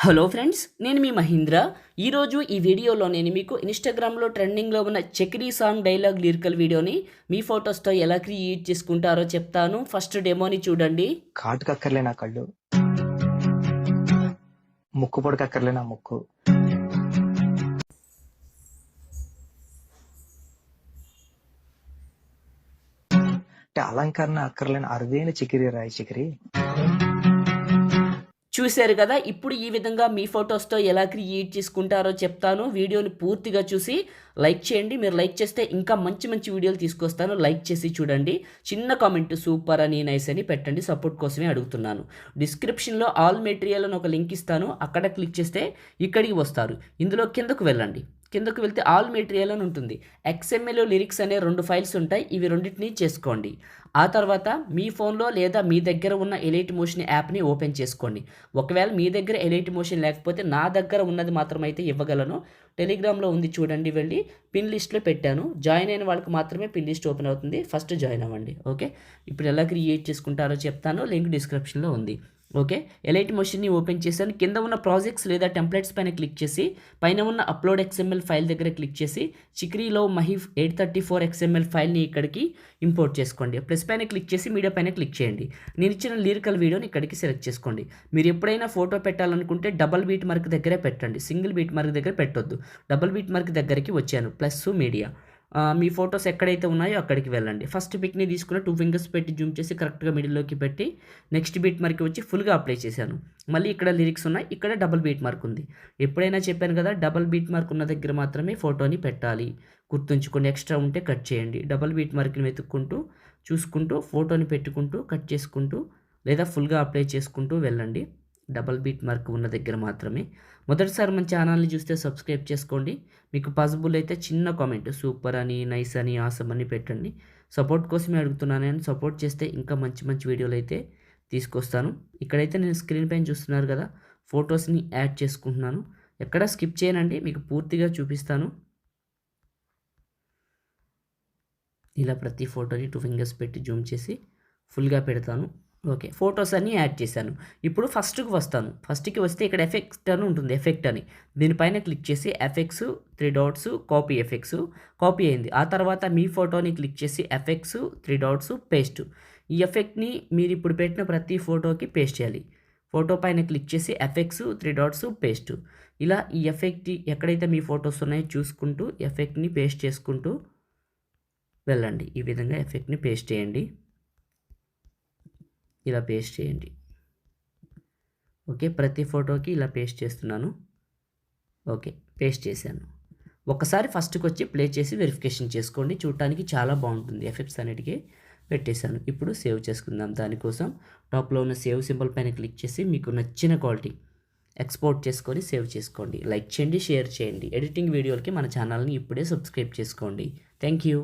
Hello friends, నేను మీ మహీంద్ర. ఈరోజు ఈ వీడియోలో నేను మీకు ఇన్స్టాగ్రామ్లో ట్రెండింగ్లో ఉన్న చక్రీ సాంగ్ డైలాగ్ లిరికల్ వీడియోని మీ ఫొటోస్తో ఎలా క్రియేట్ చేసుకుంటారో చెప్తాను. ఫస్ట్ డెమోని చూడండి. కాటుకక్కర్లే నా కళ్ళు, ముక్కు పొడకక్కర్లే నా ముక్కు, అలంకరణ అక్కర్లేని అరుదైన చికిరి రాయి చికిరి. చూశారు కదా. ఇప్పుడు ఈ విధంగా మీ ఫొటోస్తో ఎలా క్రియేట్ చేసుకుంటారో చెప్తాను. వీడియోని పూర్తిగా చూసి లైక్ చేయండి. మీరు లైక్ చేస్తే ఇంకా మంచి మంచి వీడియోలు తీసుకొస్తాను. లైక్ చేసి చూడండి. చిన్న కామెంట్ సూపర్ అని నైస్ అని పెట్టండి. సపోర్ట్ కోసమే అడుగుతున్నాను. డిస్క్రిప్షన్లో ఆల్ మెటీరియల్ అని ఒక లింక్ ఇస్తాను. అక్కడ క్లిక్ చేస్తే ఇక్కడికి వస్తారు. ఇందులో కిందకు వెళ్ళండి. కిందకు వెళ్తే ఆల్ మెటీరియల్ అని ఉంటుంది. XML లిరిక్స్ అనే 2 ఫైల్స్ ఉంటాయి. ఇవి రెండింటిని చేసుకోండి. ఆ తర్వాత మీ ఫోన్లో లేదా మీ దగ్గర ఉన్న ఎలైట్ మోషన్ యాప్ని ఓపెన్ చేసుకోండి. ఒకవేళ మీ దగ్గర ఎలైట్ మోషన్ లేకపోతే నా దగ్గర ఉన్నది మాత్రమైతే ఇవ్వగలను. టెలిగ్రామ్లో ఉంది చూడండి, వెళ్ళి పిన్ లిస్ట్లో పెట్టాను. జాయిన్ అయిన వాళ్ళకి మాత్రమే పిన్ లిస్ట్ ఓపెన్ అవుతుంది. ఫస్ట్ జాయిన్ అవ్వండి. ఓకే, ఇప్పుడు ఎలా క్రియేట్ చేసుకుంటారో చెప్తాను. లింక్ డిస్క్రిప్షన్లో ఉంది. ఓకే, ఎలైట్ మోషన్ని ఓపెన్ చేశాను. కింద ఉన్న ప్రాజెక్ట్స్ లేదా టెంప్లెట్స్ పైన క్లిక్ చేసి పైన ఉన్న అప్లోడ్ XML ఫైల్ దగ్గర క్లిక్ చేసి చిక్రీలో మహీఫ్ 834 XML ఫైల్ని ఇక్కడికి ఇంపోర్ట్ చేసుకోండి. ప్లస్ పైన క్లిక్ చేసి మీడియా పైన క్లిక్ చేయండి. నేను ఇచ్చిన లిరికల్ వీడియోని ఇక్కడికి సెలెక్ట్ చేసుకోండి. మీరు ఎప్పుడైనా ఫోటో పెట్టాలనుకుంటే డబల్ బీట్ మార్క్ దగ్గరే పెట్టండి. సింగిల్ బీట్ మార్క్ దగ్గర పెట్టొద్దు. డబల్ బీట్ మార్క్ దగ్గరికి వచ్చాను. ప్లస్ మీడియా, మీ ఫొటోస్ ఎక్కడైతే ఉన్నాయో అక్కడికి వెళ్ళండి. ఫస్ట్ పిక్ని తీసుకుని 2 ఫింగర్స్ పెట్టి జూమ్ చేసి కరెక్ట్గా మిడిల్లోకి పెట్టి నెక్స్ట్ బీట్ మార్క్ వచ్చి ఫుల్గా అప్లై చేశాను. మళ్ళీ ఇక్కడ లిరిక్స్ ఉన్నాయి, ఇక్కడ డబుల్ బీట్ మార్క్ ఉంది. ఎప్పుడైనా చెప్పాను కదా, డబుల్ బీట్ మార్క్ ఉన్న దగ్గర మాత్రమే ఫోటోని పెట్టాలి. గుర్తుంచుకోండి. ఎక్స్ట్రా ఉంటే కట్ చేయండి. డబుల్ బీట్ మార్క్ని వెతుక్కుంటూ చూసుకుంటూ ఫోటోని పెట్టుకుంటూ కట్ చేసుకుంటూ లేదా ఫుల్గా అప్లై చేసుకుంటూ వెళ్ళండి. డబల్ బీట్ మార్క్ ఉన్న దగ్గర మాత్రమే. మొదటిసారి మన ఛానల్ని చూస్తే సబ్స్క్రైబ్ చేసుకోండి. మీకు పాసిబుల్ అయితే చిన్న కామెంట్ సూపర్ అని నైస్ అని ఆసమ్ అని పెట్టండి. సపోర్ట్ కోసమే అడుగుతున్నాను. నేను సపోర్ట్ చేస్తే ఇంకా మంచి మంచి వీడియోలు అయితే తీసుకొస్తాను. ఇక్కడైతే నేను స్క్రీన్ పైన చూస్తున్నారు కదా, ఫొటోస్ని యాడ్ చేసుకుంటున్నాను. ఎక్కడ స్కిప్ చేయనండి, మీకు పూర్తిగా చూపిస్తాను. ఇలా ప్రతి ఫోటోని 2 ఫింగర్స్ పెట్టి జూమ్ చేసి ఫుల్గా పెడతాను. ఓకే, ఫొటోస్ అన్నీ యాడ్ చేశాను. ఇప్పుడు ఫస్ట్కి వస్తాను. ఫస్ట్కి వస్తే ఇక్కడ ఎఫెక్ట్ అని ఉంటుంది, ఎఫెక్ట్ అని. దీనిపైన క్లిక్ చేసి effects 3 dots copy, effects copy అయింది. ఆ తర్వాత మీ ఫోటోని క్లిక్ చేసి ఎఫెక్ట్స్ 3 డాట్స్ పేస్ట్. ఈ ఎఫెక్ట్ని మీరు ఇప్పుడు పెట్టిన ప్రతి ఫోటోకి పేస్ట్ చేయాలి. ఫోటో పైన క్లిక్ చేసి ఎఫెక్ట్స్ 3 డాట్స్ పేస్ట్. ఇలా ఈ ఎఫెక్ట్ ఎక్కడైతే మీ ఫొటోస్ ఉన్నాయో చూసుకుంటూ ఎఫెక్ట్ని పేస్ట్ చేసుకుంటూ వెళ్ళండి. ఈ విధంగా ఎఫెక్ట్ని పేస్ట్ చేయండి. ఇలా పేస్ట్ చేయండి. ఓకే, ప్రతి ఫోటోకి ఇలా పేస్ట్ చేస్తున్నాను. ఓకే, పేస్ట్ చేశాను. ఒకసారి ఫస్ట్కి వచ్చి ప్లే చేసి వెరిఫికేషన్ చేసుకోండి. చూడటానికి చాలా బాగుంటుంది. ఎఫెక్ట్స్ అన్నిటికీ పెట్టేశాను. ఇప్పుడు సేవ్ చేసుకుందాం. దానికోసం టాప్లో ఉన్న సేవ్ సింబల్ పైన క్లిక్ చేసి మీకు నచ్చిన క్వాలిటీ ఎక్స్పోర్ట్ చేసుకొని సేవ్ చేసుకోండి. లైక్ చేయండి, షేర్ చేయండి. ఎడిటింగ్ వీడియోలకి మన ఛానల్ని ఇప్పుడే సబ్స్క్రైబ్ చేసుకోండి. Thank you.